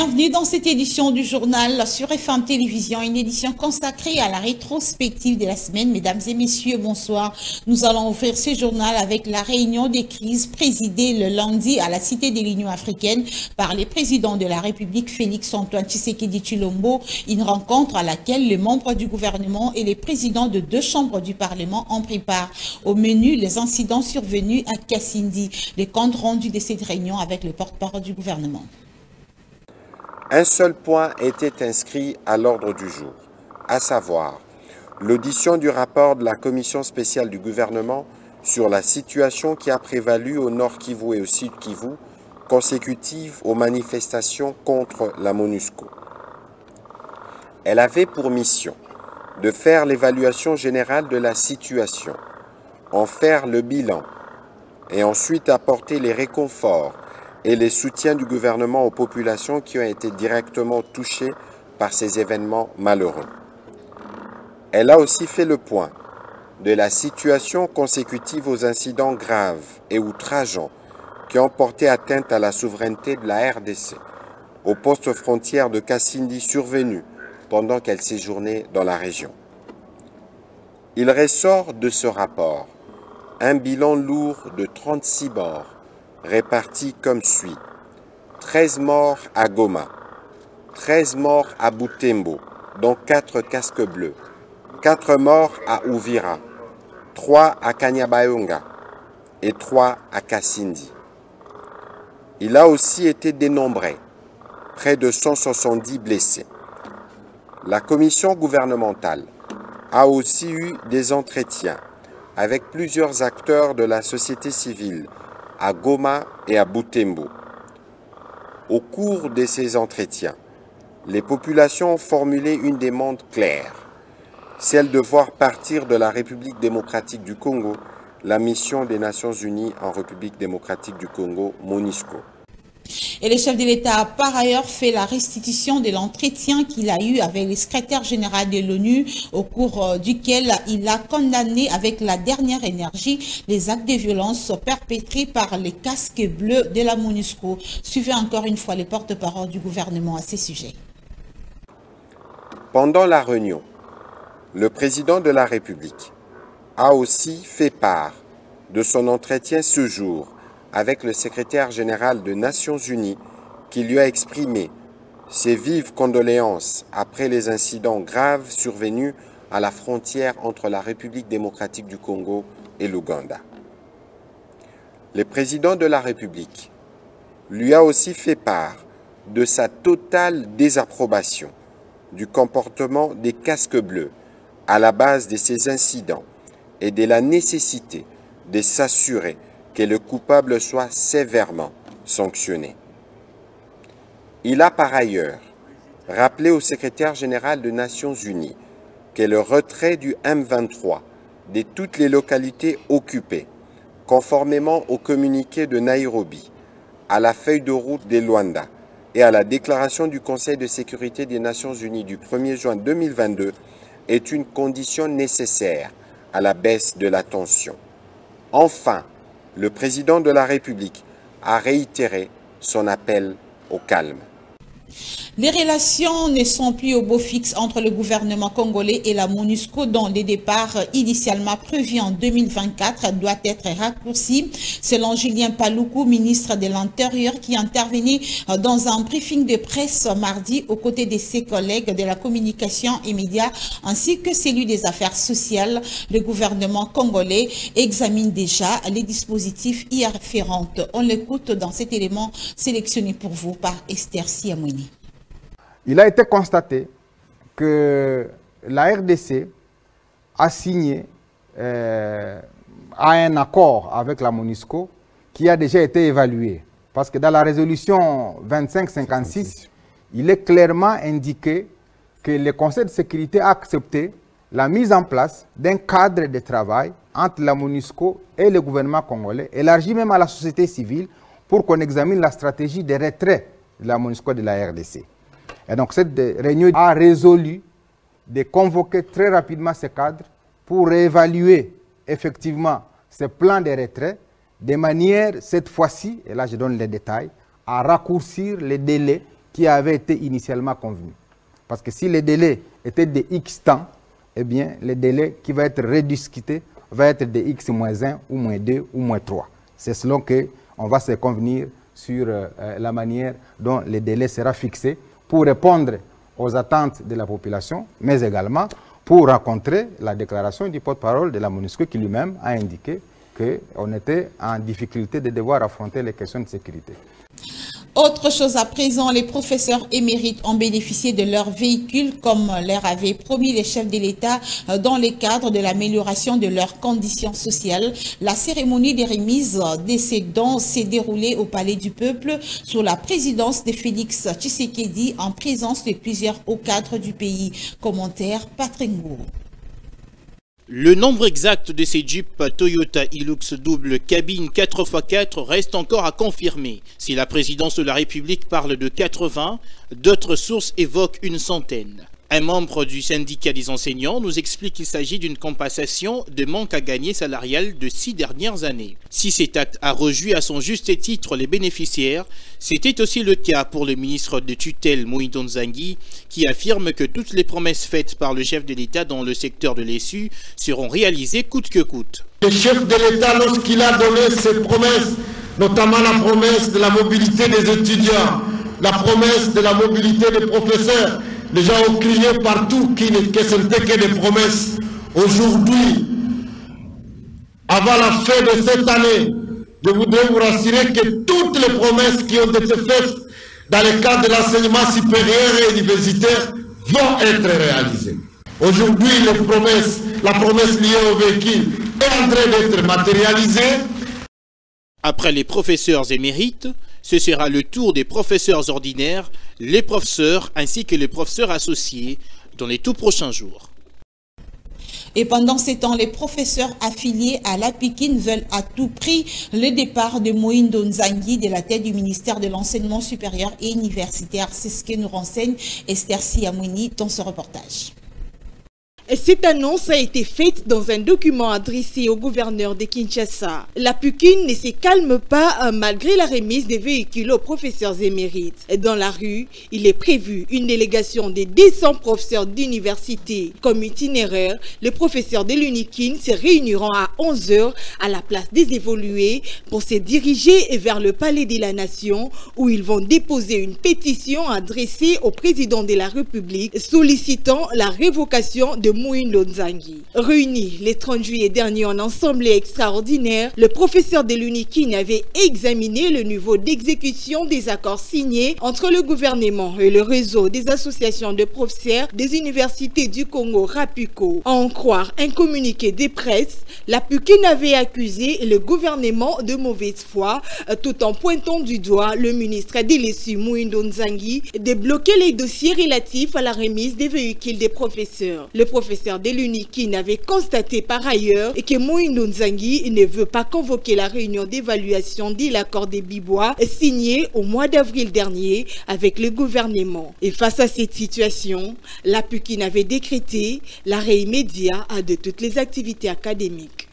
Bienvenue dans cette édition du journal sur FM Télévision, une édition consacrée à la rétrospective de la semaine. Mesdames et messieurs, bonsoir. Nous allons ouvrir ce journal avec la réunion des crises présidée le lundi à la Cité de l'Union africaine par les présidents de la République Félix-Antoine Tshisekedi Tshilombo, une rencontre à laquelle les membres du gouvernement et les présidents de 2 chambres du Parlement ont pris part. Au menu, les incidents survenus à Kassindi. Les comptes rendus de cette réunion avec le porte-parole du gouvernement. Un seul point était inscrit à l'ordre du jour, à savoir l'audition du rapport de la commission spéciale du gouvernement sur la situation qui a prévalu au Nord Kivu et au Sud Kivu, consécutive aux manifestations contre la MONUSCO. Elle avait pour mission de faire l'évaluation générale de la situation, en faire le bilan et ensuite apporter les réconforts et les soutiens du gouvernement aux populations qui ont été directement touchées par ces événements malheureux. Elle a aussi fait le point de la situation consécutive aux incidents graves et outrageants qui ont porté atteinte à la souveraineté de la RDC, au poste frontière de Kassindi survenu pendant qu'elle séjournait dans la région. Il ressort de ce rapport un bilan lourd de 36 morts, répartis comme suit: 13 morts à Goma, 13 morts à Butembo, dont 4 casques bleus, 4 morts à Uvira, 3 à Kanyabayonga et 3 à Kassindi. Il a aussi été dénombré près de 170 blessés. La commission gouvernementale a aussi eu des entretiens avec plusieurs acteurs de la société civile à Goma et à Butembo. Au cours de ces entretiens, les populations ont formulé une demande claire, celle de voir partir de la République démocratique du Congo la mission des Nations Unies en République démocratique du Congo, MONUSCO. Et le chef de l'État a par ailleurs fait la restitution de l'entretien qu'il a eu avec le secrétaire général de l'ONU, au cours duquel il a condamné avec la dernière énergie les actes de violence perpétrés par les casques bleus de la MONUSCO. Suivez encore une fois les porte-parole du gouvernement à ces sujets. Pendant la réunion, le président de la République a aussi fait part de son entretien ce jour avec le secrétaire général des Nations Unies qui lui a exprimé ses vives condoléances après les incidents graves survenus à la frontière entre la République démocratique du Congo et l'Ouganda. Le président de la République lui a aussi fait part de sa totale désapprobation du comportement des casques bleus à la base de ces incidents et de la nécessité de s'assurer que le coupable soit sévèrement sanctionné. Il a par ailleurs rappelé au secrétaire général des Nations Unies que le retrait du M23 de toutes les localités occupées, conformément au communiqué de Nairobi, à la feuille de route de Luanda et à la déclaration du Conseil de sécurité des Nations Unies du 1er juin 2022, est une condition nécessaire à la baisse de la tension. Enfin, le président de la République a réitéré son appel au calme. Les relations ne sont plus au beau fixe entre le gouvernement congolais et la MONUSCO, dont le départ initialement prévu en 2024 doit être raccourci. Selon Julien Paluku, ministre de l'Intérieur, qui intervenait dans un briefing de presse mardi aux côtés de ses collègues de la communication et médias, ainsi que celui des affaires sociales, le gouvernement congolais examine déjà les dispositifs y afférents. On l'écoute dans cet élément sélectionné pour vous par Esther Siamouini. Il a été constaté que la RDC a signé un accord avec la MONUSCO qui a déjà été évalué. Parce que dans la résolution 2556, il est clairement indiqué que le Conseil de sécurité a accepté la mise en place d'un cadre de travail entre la MONUSCO et le gouvernement congolais, élargi même à la société civile, pour qu'on examine la stratégie de retrait de la MONUSCO de la RDC. Et donc cette réunion a résolu de convoquer très rapidement ce cadre pour réévaluer effectivement ce plan de retrait de manière, cette fois-ci, et là je donne les détails, à raccourcir les délais qui avait été initialement convenu. Parce que si les délais étaient de X temps, eh bien, le délai qui va être rediscuté va être de X-1 ou -2 ou -3. C'est selon qu'on va se convenir sur la manière dont le délai sera fixé pour répondre aux attentes de la population, mais également pour rencontrer la déclaration du porte-parole de la MONUSCO qui lui-même a indiqué qu'on était en difficulté de devoir affronter les questions de sécurité. Autre chose à présent, les professeurs émérites ont bénéficié de leur véhicule comme leur avaient promis les chefs de l'État dans le cadre de l'amélioration de leurs conditions sociales. La cérémonie de remise de ces dons s'est déroulée au Palais du Peuple sous la présidence de Félix Tshisekedi en présence de plusieurs hauts cadres du pays. Commentaire Patrengo. Le nombre exact de ces Jeeps Toyota Hilux double cabine 4x4 reste encore à confirmer. Si la présidence de la République parle de 80, d'autres sources évoquent une centaine. Un membre du syndicat des enseignants nous explique qu'il s'agit d'une compensation de manque à gagner salarial de 6 dernières années. Si cet acte a rejoui à son juste titre les bénéficiaires, c'était aussi le cas pour le ministre de tutelle Moïse Nzangi, qui affirme que toutes les promesses faites par le chef de l'État dans le secteur de l'ESU seront réalisées coûte que coûte. Le chef de l'État, lorsqu'il a donné ses promesses, notamment la promesse de la mobilité des étudiants, la promesse de la mobilité des professeurs, les gens ont crié partout que ce n'était que des promesses. Aujourd'hui, avant la fin de cette année, je voudrais vous rassurer que toutes les promesses qui ont été faites dans le cadre de l'enseignement supérieur et universitaire vont être réalisées. Aujourd'hui, la promesse liée au véhicule est en train d'être matérialisée. Après les professeurs émérites, ce sera le tour des professeurs ordinaires, les professeurs ainsi que les professeurs associés dans les tout prochains jours. Et pendant ces temps, les professeurs affiliés à l'APIKIN veulent à tout prix le départ de Moïse Nzangi de la tête du ministère de l'Enseignement supérieur et universitaire. C'est ce que nous renseigne Esther Siamouni dans ce reportage. Cette annonce a été faite dans un document adressé au gouverneur de Kinshasa. La PUKIN ne se calme pas malgré la remise des véhicules aux professeurs émérites. Dans la rue, il est prévu une délégation de 200 professeurs d'université. Comme itinéraire, les professeurs de l'UNIKIN se réuniront à 11 h à la place des évolués pour se diriger vers le Palais de la Nation où ils vont déposer une pétition adressée au président de la République sollicitant la révocation de Moïse Nzangi. Réunis le 30 juillet dernier en assemblée extraordinaire, le professeur de l'UNIKIN avait examiné le niveau d'exécution des accords signés entre le gouvernement et le réseau des associations de professeurs des universités du Congo, RAPUCO. À en croire un communiqué de presse, la PUKIN avait accusé le gouvernement de mauvaise foi tout en pointant du doigt le ministre de l'ESU, Moïse Nzangi, de bloquer les dossiers relatifs à la remise des véhicules des professeurs. Le professeur de l'UNIKIN avait constaté par ailleurs que Moïse Nzangi ne veut pas convoquer la réunion d'évaluation de l'accord des Bibois signé au mois d'avril dernier avec le gouvernement. Et face à cette situation, la PUKIN avait décrété l'arrêt immédiat de toutes les activités académiques.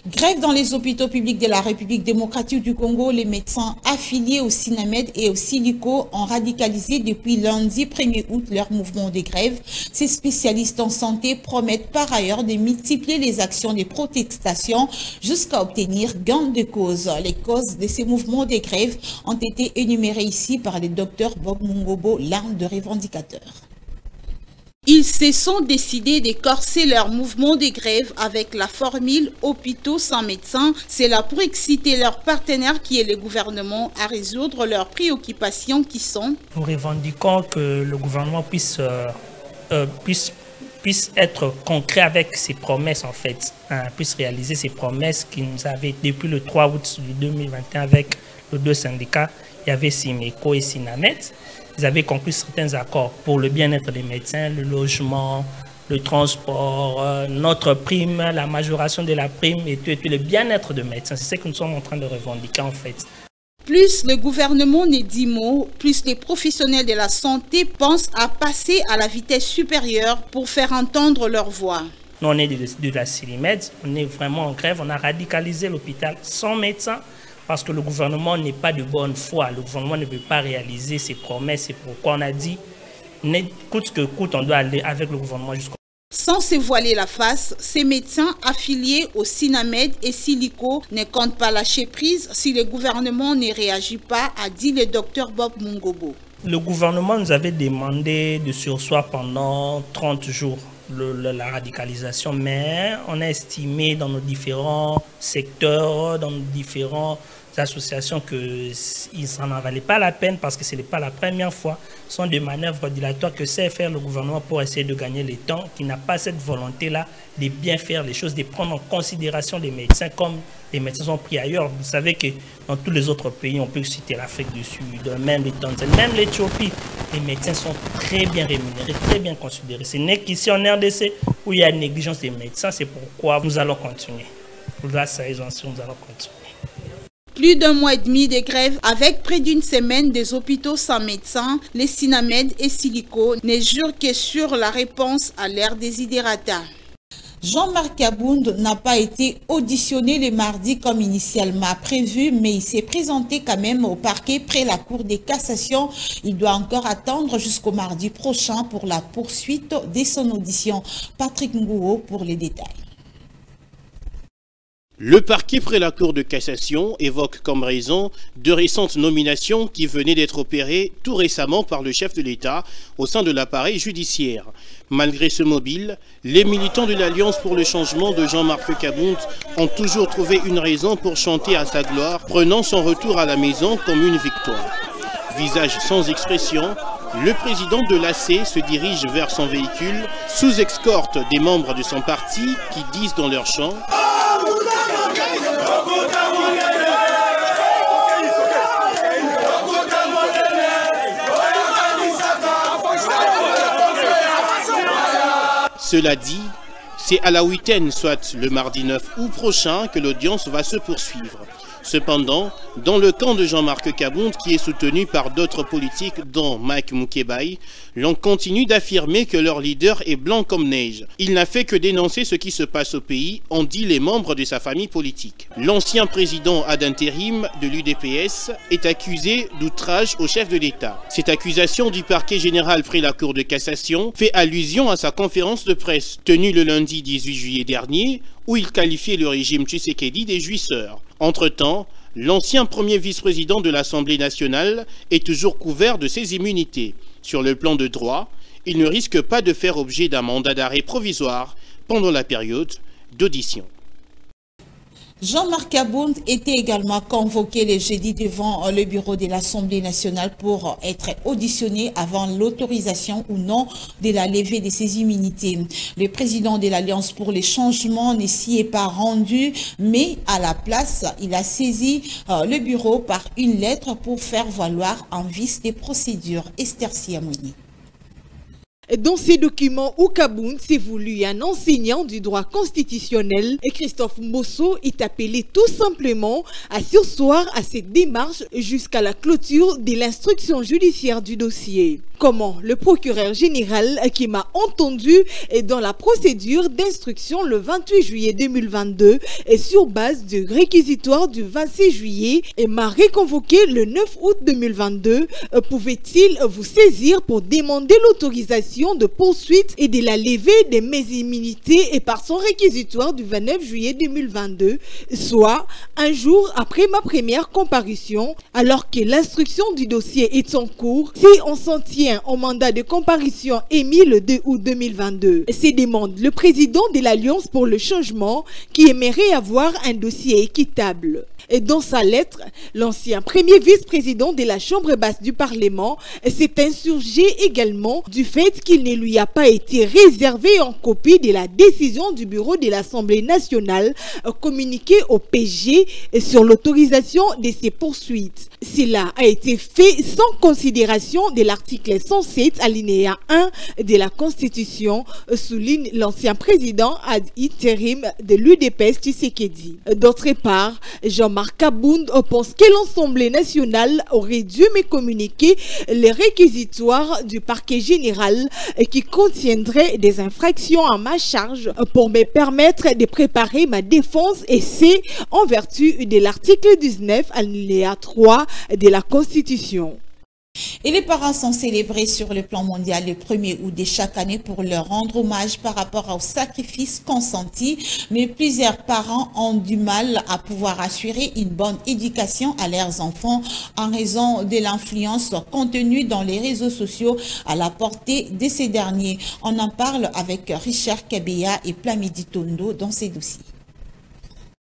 Grève dans les hôpitaux publics de la République démocratique du Congo. Les médecins affiliés au SINAMED et au SILICO ont radicalisé depuis lundi 1er août leur mouvement de grève. Ces spécialistes en santé promettent par ailleurs de multiplier les actions de protestation jusqu'à obtenir gain de cause. Les causes de ces mouvements de grève ont été énumérées ici par le docteur Bob Mungobo, l'un des revendicateurs. Ils se sont décidés de corser leur mouvement de grève avec la formule « hôpitaux sans médecins ». C'est là pour exciter leurs partenaires qui est le gouvernement à résoudre leurs préoccupations qui sont... Nous revendiquons que le gouvernement puisse être concret avec ses promesses en fait, puisse réaliser ses promesses qui nous avaient depuis le 3 août 2021 avec les deux syndicats, il y avait SIMECO et SINAMED. Ils avaient conclu certains accords pour le bien-être des médecins, le logement, le transport, notre prime, la majoration de la prime et tout le bien-être des médecins. C'est ce que nous sommes en train de revendiquer en fait. Plus le gouvernement ne dit mot, plus les professionnels de la santé pensent à passer à la vitesse supérieure pour faire entendre leur voix. Nous, on est de la SILIMED, on est vraiment en grève, on a radicalisé l'hôpital sans médecin. parce que le gouvernement n'est pas de bonne foi. Le gouvernement ne veut pas réaliser ses promesses. C'est pourquoi on a dit, coûte que coûte, on doit aller avec le gouvernement jusqu'au... Sans se voiler la face, ces médecins affiliés au Sinamed et Silico ne comptent pas lâcher prise si le gouvernement ne réagit pas, a dit le docteur Bob Mungobo. Le gouvernement nous avait demandé de surseoir pendant 30 jours la radicalisation, mais on a estimé dans nos différents secteurs, dans nos différentes associations que ça n'en valait pas la peine parce que ce n'est pas la première fois. Ce sont des manœuvres dilatoires que sait faire le gouvernement pour essayer de gagner le temps, qui n'a pas cette volonté-là de bien faire les choses, de prendre en considération les médecins comme les médecins sont pris ailleurs. Vous savez que dans tous les autres pays, on peut citer l'Afrique du Sud, même les Tanzanie, même l'Éthiopie, les médecins sont très bien rémunérés, très bien considérés. Ce n'est qu'ici en RDC où il y a une négligence des médecins, c'est pourquoi nous allons continuer. Pour la raison, nous allons continuer. Plus d'un mois et demi de grève avec près d'une semaine des hôpitaux sans médecins, les Sinamed et Silico ne jurent que sur la réponse à l'ère desiderata. Jean-Marc Kabound n'a pas été auditionné le mardi comme initialement prévu, mais il s'est présenté quand même au parquet près la Cour de cassation. Il doit encore attendre jusqu'au mardi prochain pour la poursuite de son audition. Patrick Ngouo pour les détails. Le parquet près la Cour de cassation évoque comme raison de récentes nominations qui venaient d'être opérées tout récemment par le chef de l'État au sein de l'appareil judiciaire. Malgré ce mobile, les militants de l'Alliance pour le changement de Jean-Marc Kabound ont toujours trouvé une raison pour chanter à sa gloire, prenant son retour à la maison comme une victoire. Visage sans expression, le président de l'AC se dirige vers son véhicule sous escorte des membres de son parti qui disent dans leur chant « Cela dit, c'est à la 8e, soit le mardi 9 août prochain, que l'audience va se poursuivre. Cependant, dans le camp de Jean-Marc Kabound, qui est soutenu par d'autres politiques, dont Mike Moukebaï, l'on continue d'affirmer que leur leader est blanc comme neige. Il n'a fait que dénoncer ce qui se passe au pays, ont dit les membres de sa famille politique. L'ancien président ad intérim de l'UDPS est accusé d'outrage au chef de l'État. Cette accusation du parquet général près la Cour de cassation fait allusion à sa conférence de presse tenue le lundi 18 juillet dernier, où il qualifiait le régime Tshisekedi des jouisseurs. Entre-temps, l'ancien premier vice-président de l'Assemblée nationale est toujours couvert de ses immunités. Sur le plan de droit, il ne risque pas de faire objet d'un mandat d'arrêt provisoire pendant la période d'audition. Jean-Marc Kabound était également convoqué le jeudi devant le bureau de l'Assemblée nationale pour être auditionné avant l'autorisation ou non de la levée de ses immunités. Le président de l'Alliance pour les changements ne s'y est pas rendu, mais à la place, il a saisi le bureau par une lettre pour faire valoir un vice des procédures. Esther Siamouni. Dans ces documents, Kabound s'est voulu un enseignant du droit constitutionnel et Christophe Mbosso est appelé tout simplement à surseoir à cette démarche jusqu'à la clôture de l'instruction judiciaire du dossier. Comment le procureur général qui m'a entendu est dans la procédure d'instruction le 28 juillet 2022 et sur base du réquisitoire du 26 juillet et m'a reconvoqué le 9 août 2022, pouvait-il vous saisir pour demander l'autorisation de poursuite et de la levée de mes immunités et par son réquisitoire du 29 juillet 2022, soit un jour après ma première comparution, alors que l'instruction du dossier est en cours, si on s'en tient au mandat de comparution émis le 2 août 2022. C'est demande le président de l'Alliance pour le changement qui aimerait avoir un dossier équitable. Et dans sa lettre, l'ancien premier vice-président de la Chambre basse du Parlement s'est insurgé également du fait qu'il ne lui a pas été réservé en copie de la décision du bureau de l'Assemblée nationale communiquée au PG sur l'autorisation de ces poursuites. Cela a été fait sans considération de l'article 107 alinéa 1 de la Constitution, souligne l'ancien président ad interim de l'UDPS Tshisekedi. D'autre part, Jean-Marc Kabound pense que l'Assemblée nationale aurait dû me communiquer les réquisitoires du parquet général qui contiendraient des infractions à ma charge pour me permettre de préparer ma défense, et c'est en vertu de l'article 19 alinéa 3 de la Constitution. Et les parents sont célébrés sur le plan mondial le 1er août de chaque année pour leur rendre hommage par rapport au sacrifice consenti. Mais plusieurs parents ont du mal à pouvoir assurer une bonne éducation à leurs enfants en raison de l'influence contenue dans les réseaux sociaux à la portée de ces derniers. On en parle avec Richard Kabeya et Plamidi Tondo dans ces dossiers.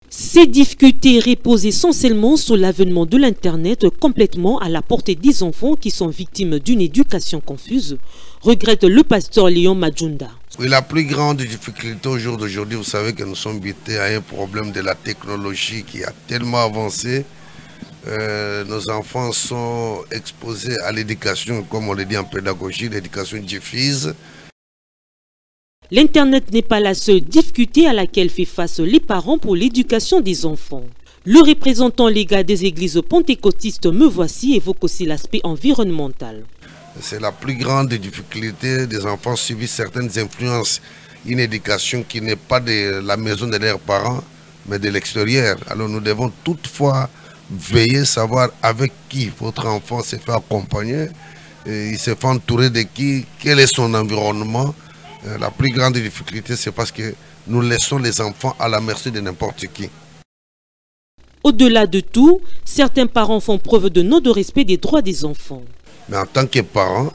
Ces difficultés reposent essentiellement sur l'avènement de l'Internet complètement à la portée des enfants qui sont victimes d'une éducation confuse, regrette le pasteur Léon Majunda. Oui, la plus grande difficulté au jour d'aujourd'hui, vous savez que nous sommes butés à un problème de la technologie qui a tellement avancé. Nos enfants sont exposés à l'éducation, comme on le dit en pédagogie, l'éducation diffuse. L'Internet n'est pas la seule difficulté à laquelle fait face les parents pour l'éducation des enfants. Le représentant légal des églises pentecôtistes Me Voici évoque aussi l'aspect environnemental. C'est la plus grande difficulté des enfants subissent certaines influences, une éducation qui n'est pas de la maison de leurs parents, mais de l'extérieur. Alors nous devons toutefois veiller, savoir avec qui votre enfant se fait accompagner, il se fait entourer de qui, quel est son environnement. La plus grande difficulté, c'est parce que nous laissons les enfants à la merci de n'importe qui. Au-delà de tout, certains parents font preuve de non-respect des droits des enfants. Mais en tant que parent,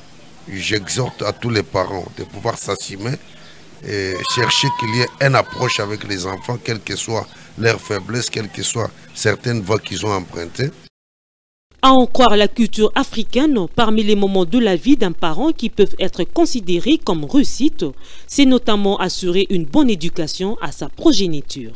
j'exhorte à tous les parents de pouvoir s'assumer et chercher qu'il y ait une approche avec les enfants, quelle que soit leur faiblesse, quelles que soient certaines voies qu'ils ont empruntées. À en croire la culture africaine, parmi les moments de la vie d'un parent qui peuvent être considérés comme réussite, c'est notamment assurer une bonne éducation à sa progéniture.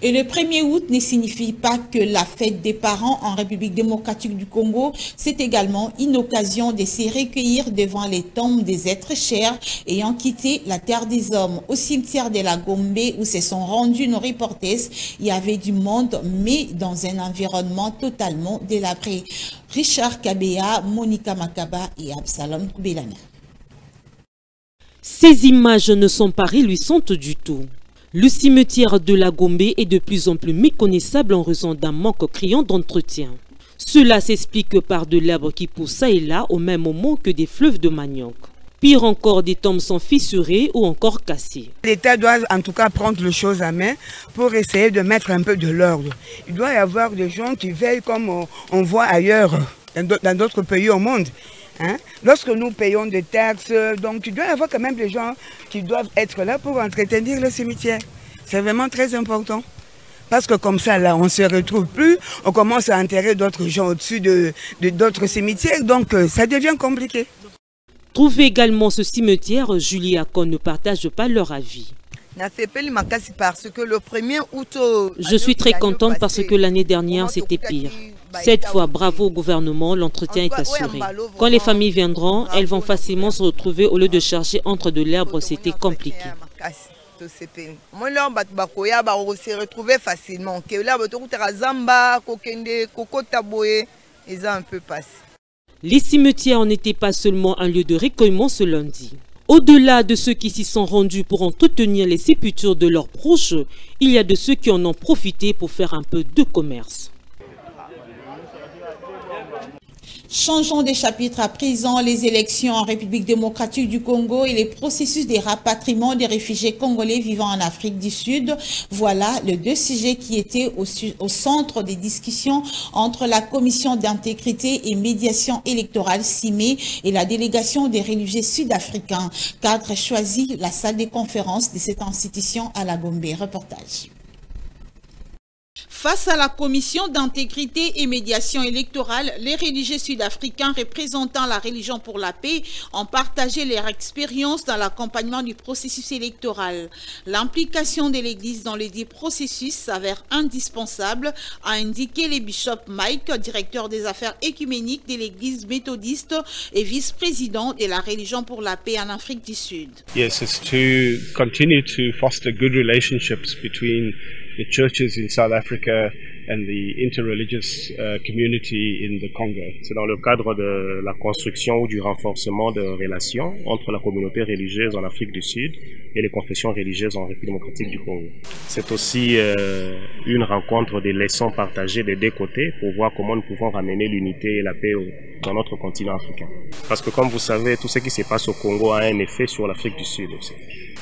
Et le 1er août ne signifie pas que la fête des parents en République démocratique du Congo, c'est également une occasion de se recueillir devant les tombes des êtres chers ayant quitté la terre des hommes. Au cimetière de la Gombe où se sont rendus nos reporters, il y avait du monde, mais dans un environnement totalement délabré. Richard Kabeya, Monica Makaba et Absalom Koubelana. Ces images ne sont pas réjouissantes du tout. Le cimetière de la Gombe est de plus en plus méconnaissable en raison d'un manque criant d'entretien. Cela s'explique par de l'herbe qui pousse ça et là au même moment que des fleuves de manioc. Pire encore, des tombes sont fissurées ou encore cassées. L'État doit en tout cas prendre les choses à main pour essayer de mettre un peu de l'ordre. Il doit y avoir des gens qui veillent comme on voit ailleurs, dans d'autres pays au monde. Hein? Lorsque nous payons des taxes, donc il doit y avoir quand même des gens qui doivent être là pour entretenir le cimetière. C'est vraiment très important. Parce que comme ça, là, on ne se retrouve plus, on commence à enterrer d'autres gens au-dessus d'autres cimetières, donc ça devient compliqué. Trouver également ce cimetière, Julie Akon ne partage pas leur avis. Je suis très contente parce que l'année dernière, c'était pire. Cette fois, bravo au gouvernement, l'entretien est assuré. Quand les familles viendront, elles vont facilement se retrouver au lieu de chercher entre de l'herbe, c'était compliqué. Les cimetières n'étaient pas seulement un lieu de recueillement ce lundi. Au-delà de ceux qui s'y sont rendus pour entretenir les sépultures de leurs proches, il y a de ceux qui en ont profité pour faire un peu de commerce. Changeons de chapitre à présent, les élections en République démocratique du Congo et les processus de rapatriement des réfugiés congolais vivant en Afrique du Sud. Voilà les deux sujets qui étaient au centre des discussions entre la Commission d'intégrité et médiation électorale CIME et la délégation des religieux sud-africains. Cadre choisi la salle des conférences de cette institution à la Gombe. Reportage. Face à la commission d'intégrité et médiation électorale, les religieux sud-africains représentant la religion pour la paix ont partagé leur expérience dans l'accompagnement du processus électoral. L'implication de l'Église dans les dix processus s'avère indispensable, a indiqué le bishop Mike, directeur des affaires écuméniques de l'Église méthodiste et vice-président de la religion pour la paix en Afrique du Sud. Yes, it's to continue to foster good relationships between the churches in South Africa and the interreligious community in the Congo. C'est dans le cadre de la construction ou du renforcement de relations entre la communauté religieuse en Afrique du Sud et les confessions religieuses en République démocratique du Congo. C'est aussi une rencontre des leçons partagées des deux côtés pour voir comment nous pouvons ramener l'unité et la paix dans notre continent africain. Parce que comme vous savez, tout ce qui se passe au Congo a un effet sur l'Afrique du Sud aussi.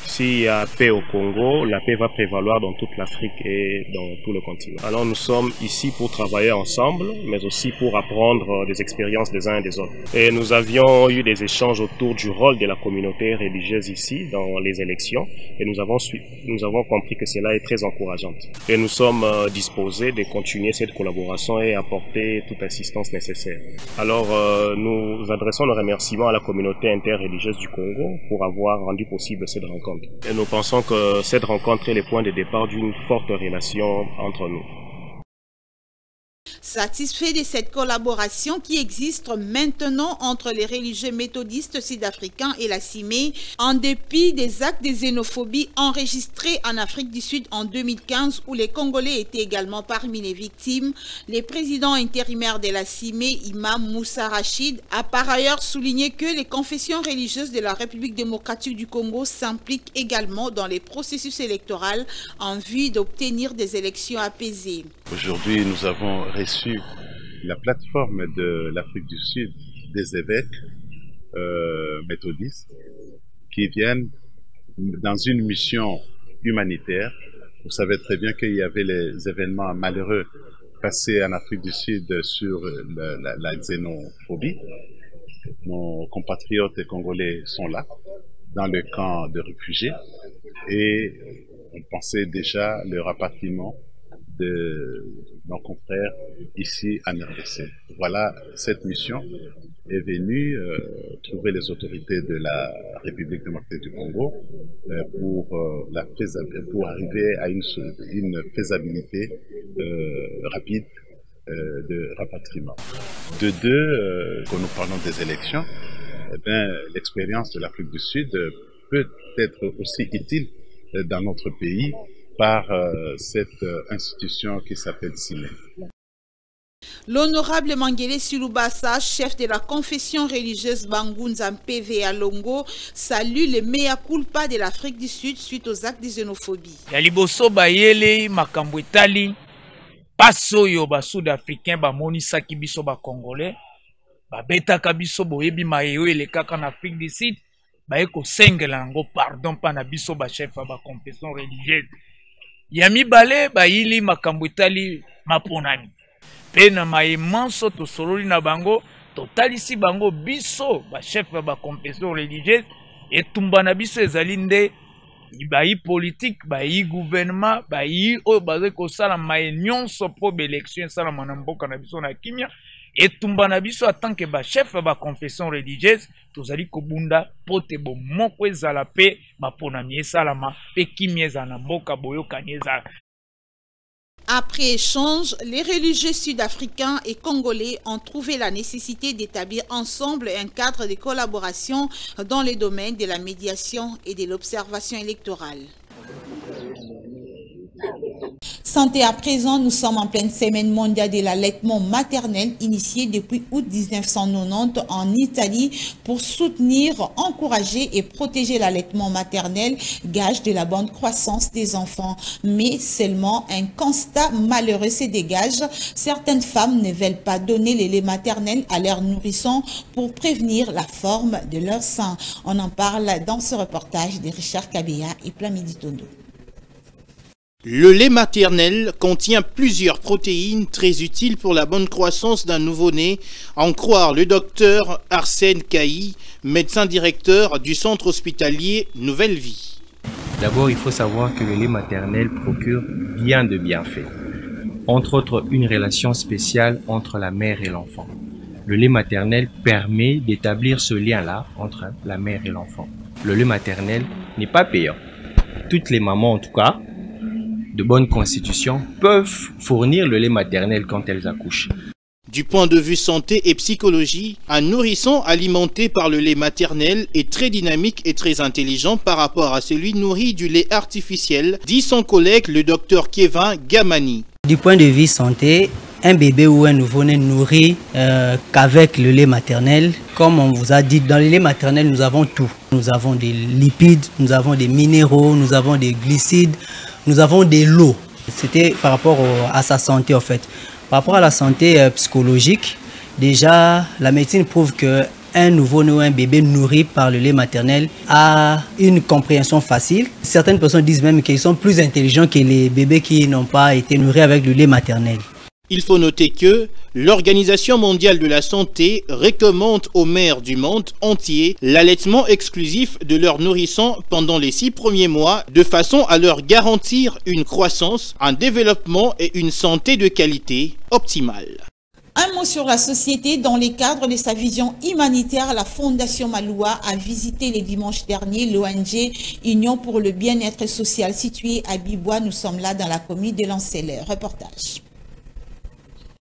S'il y a paix au Congo, la paix va prévaloir dans toute l'Afrique et dans tout le continent. Alors nous sommes ici pour travailler ensemble, mais aussi pour apprendre des expériences des uns et des autres. Et nous avions eu des échanges autour du rôle de la communauté religieuse ici dans les élections, et nous avons compris que cela est très encourageant. Et nous sommes disposés de continuer cette collaboration et apporter toute assistance nécessaire. Alors nous adressons nos remerciements à la communauté interreligieuse du Congo pour avoir rendu possible cette rencontre. Et nous pensons que cette rencontre est le point de départ d'une forte relation entre nous. Satisfait de cette collaboration qui existe maintenant entre les religieux méthodistes sud-africains et la CIME, en dépit des actes de xénophobie enregistrés en Afrique du Sud en 2015 où les Congolais étaient également parmi les victimes, le président intérimaire de la CIME, Imam Moussa Rachid, a par ailleurs souligné que les confessions religieuses de la République démocratique du Congo s'impliquent également dans les processus électoraux en vue d'obtenir des élections apaisées. Aujourd'hui, nous avons reçu la plateforme de l'Afrique du Sud des évêques méthodistes qui viennent dans une mission humanitaire. Vous savez très bien qu'il y avait les événements malheureux passés en Afrique du Sud sur la xénophobie. Nos compatriotes congolais sont là, dans le camp de réfugiés, et on pensait déjà le rapatriement de nos confrères ici en RDC. Voilà, cette mission est venue trouver les autorités de la République démocratique du Congo pour arriver à une faisabilité rapide de rapatriement. Quand nous parlons des élections, l'expérience de l'Afrique du Sud peut être aussi utile dans notre pays par cette institution qui s'appelle CIME. L'honorable Mangele Silubasa, chef de la confession religieuse Bangunza PV à Longo, salue le mea culpa de l'Afrique du Sud suite aux actes de xénophobie. Yaliboso bayele makambo etali paso yo ba sud-africain ba monisaki biso ba congolais ba betaka biso boyebi mayo elekaka na Afrique du Sud ba eko sengela ngo pardon pa na biso ba chef ba confession religieuse. Yami bale ba yili makambo etali maponani. Pena maemanso to sololi na bango totalisi bango biso ba chef ba confession religieuse etumba na biso ezali nde bayi politique bayi gouvernement bayi o baze ko sala mae nyonso po élection sala na mboka na biso na kimia etumba na biso atanke ba chef ba confession religieuse tozali kobunda pote bo moko ezala pe maponami esalama pe kimia ezala na mboka boyokani ezala. Après échange, les religieux sud-africains et congolais ont trouvé la nécessité d'établir ensemble un cadre de collaboration dans les domaines de la médiation et de l'observation électorale. Santé à présent, nous sommes en pleine semaine mondiale de l'allaitement maternel initiée depuis août 1990 en Italie pour soutenir, encourager et protéger l'allaitement maternel, gage de la bonne croissance des enfants. Mais seulement un constat malheureux se dégage. Certaines femmes ne veulent pas donner le lait maternel à leurs nourrissons pour prévenir la forme de leur sein. On en parle dans ce reportage de Richard Kabeya et Plamidi Tondo. Le lait maternel contient plusieurs protéines très utiles pour la bonne croissance d'un nouveau-né, à en croire le docteur Arsène Cailly, médecin directeur du centre hospitalier Nouvelle Vie. D'abord, il faut savoir que le lait maternel procure bien de bienfaits. entre autres une relation spéciale entre la mère et l'enfant. Le lait maternel permet d'établir ce lien-là entre la mère et l'enfant. Le lait maternel n'est pas payant. Toutes les mamans, en tout cas, de bonne constitution, peuvent fournir le lait maternel quand elles accouchent. Du point de vue santé et psychologie, un nourrisson alimenté par le lait maternel est très dynamique et très intelligent par rapport à celui nourri du lait artificiel, dit son collègue le docteur Kevin Gamani. Du point de vue santé, un bébé ou un nouveau-né nourri qu'avec le lait maternel, comme on vous a dit, dans le lait maternel, nous avons tout. Nous avons des lipides, nous avons des minéraux, nous avons des glucides, nous avons de l'eau. C'était par rapport à sa santé en fait. Par rapport à la santé psychologique, déjà la médecine prouve qu'un nouveau-né ou un bébé nourri par le lait maternel a une compréhension facile. Certaines personnes disent même qu'ils sont plus intelligents que les bébés qui n'ont pas été nourris avec le lait maternel. Il faut noter que l'Organisation mondiale de la santé recommande aux mères du monde entier l'allaitement exclusif de leurs nourrissons pendant les 6 premiers mois de façon à leur garantir une croissance, un développement et une santé de qualité optimale. Un mot sur la société. Dans le cadre de sa vision humanitaire, la Fondation Maloua a visité le dimanche dernier l'ONG Union pour le bien-être social située à Bibois. Nous sommes là dans la commune de Lanceler. Reportage.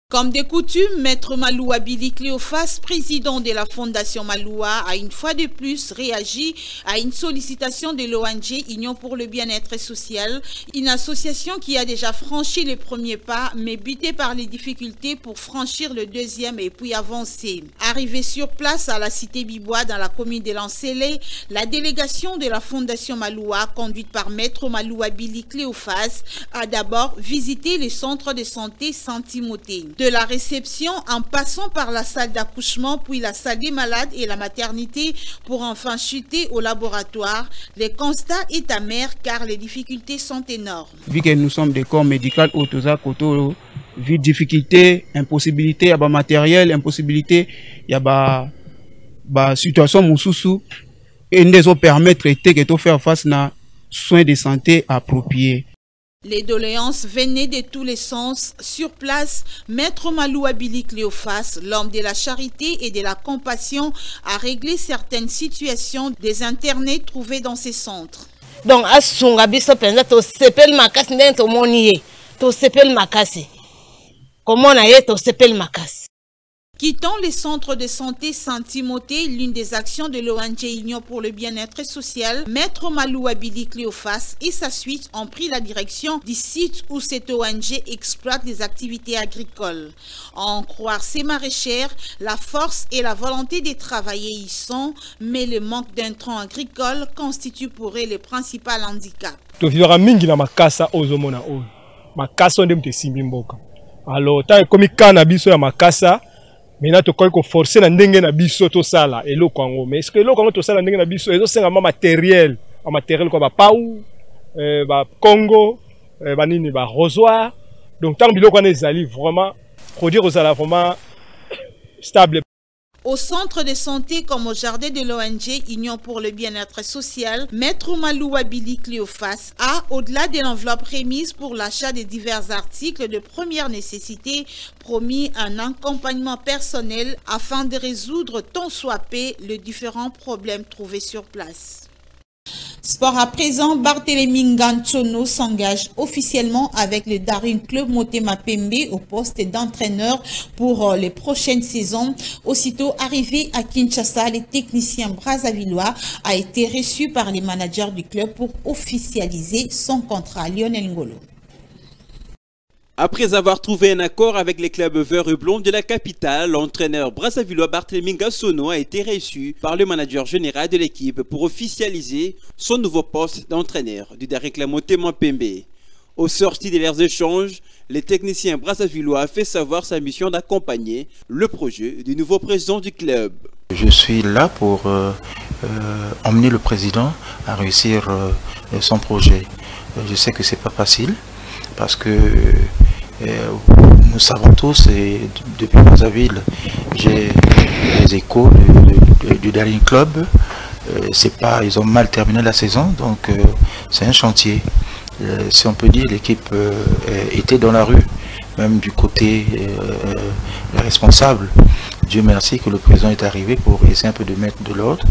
Comme de coutume, Maître Maloua Billy Cléophas, président de la Fondation Maloua, a une fois de plus réagi à une sollicitation de l'ONG Union pour le bien-être social, une association qui a déjà franchi le premier pas, mais butée par les difficultés pour franchir le deuxième et puis avancer. Arrivé sur place à la cité Bibois dans la commune de Lancelé, la délégation de la Fondation Maloua, conduite par Maître Maloua Billy Cléophas, a d'abord visité le centre de santé Saint-Timothée. De la réception en passant par la salle d'accouchement, puis la salle des malades et la maternité pour enfin chuter au laboratoire, le constat est amer car les difficultés sont énormes. Vu que nous sommes des corps médicaux, vu difficulté, impossibilité, il y a matériel, impossibilité, il y a situation moussoussou et nous permettre de faire face à soins de santé appropriés. Les doléances venaient de tous les sens. Sur place, Maître Maloua Billy Cléophas, l'homme de la charité et de la compassion, a réglé certaines situations des internés trouvés dans ces centres. Donc, quittant les centres de santé Saint-Timothée, l'une des actions de l'ONG Union pour le bien-être social, Maître Maloua Billy Cléophas et sa suite ont pris la direction du site où cette ONG exploite des activités agricoles. À en croire ses maraîchères, la force et la volonté de travailler y sont, mais le manque d'intrants agricoles constitue pour eux le principal handicap. Alors, comme cannabis ya makasa, maintenant to ko forcer na ndenge na biso to sala elo Congo, mais est-ce que elo Congo to sala ndenge na biso ezo senga matériel, matériel ko ba pau, ba Congo, ba nini ba rosoir. Donc tant biloko na ezali vraiment produire aux ala vraiment stable. Au centre de santé comme au jardin de l'ONG Union pour le bien-être social, Maître Maloua Billy Cléophas a, au-delà de l'enveloppe remise pour l'achat de divers articles de première nécessité, promis un accompagnement personnel afin de résoudre tant soit peu les différents problèmes trouvés sur place. Sport à présent, Barthélémy Nganchono s'engage officiellement avec le Daring Club Motema Pembe au poste d'entraîneur pour les prochaines saisons. Aussitôt arrivé à Kinshasa, le technicien brazzavillois a été reçu par les managers du club pour officialiser son contrat. Lionel Ngolo. Après avoir trouvé un accord avec les clubs verts et blonds de la capitale, l'entraîneur brazzavillois Barthélémy Nganchono a été reçu par le manager général de l'équipe pour officialiser son nouveau poste d'entraîneur du Daring Club Motema Pembe. Au sorti de leurs échanges, le technicien brazzavillois a fait savoir sa mission d'accompagner le projet du nouveau président du club. Je suis là pour emmener le président à réussir son projet. Je sais que c'est pas facile parce que nous savons tous, et depuis Brazzaville, j'ai les échos du Daring Club. Ils ont mal terminé la saison, donc c'est un chantier. Si on peut dire, l'équipe était dans la rue même du côté responsable. Dieu merci que le président est arrivé pour essayer un peu de mettre de l'ordre.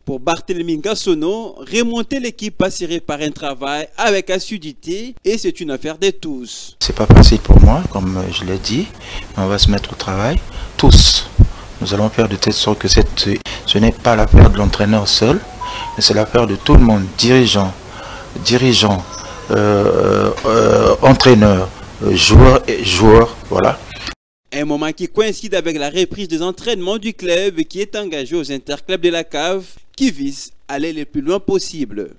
Pour Barthélémy Ngassono, remonter l'équipe passerait par un travail avec assiduité et c'est une affaire de tous. C'est pas facile pour moi, comme je l'ai dit, mais on va se mettre au travail, tous. Nous allons faire de telle sorte que ce n'est pas l'affaire de l'entraîneur seul, mais c'est l'affaire de tout le monde, dirigeants, entraîneurs, joueurs, voilà. Un moment qui coïncide avec la reprise des entraînements du club qui est engagé aux interclubs de la cave qui vise à aller le plus loin possible.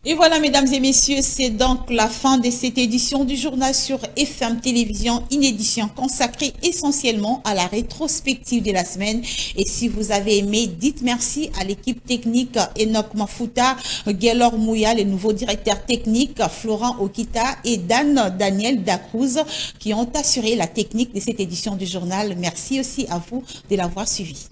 Et voilà, mesdames et messieurs, c'est donc la fin de cette édition du journal sur FM Télévision, une édition consacrée essentiellement à la rétrospective de la semaine. Et si vous avez aimé, dites merci à l'équipe technique Enoch Mafuta, Gaylor Mouya, le nouveau directeur technique, Florent Okita et Daniel Dacruz qui ont assuré la technique de cette édition du journal. Merci aussi à vous de l'avoir suivi.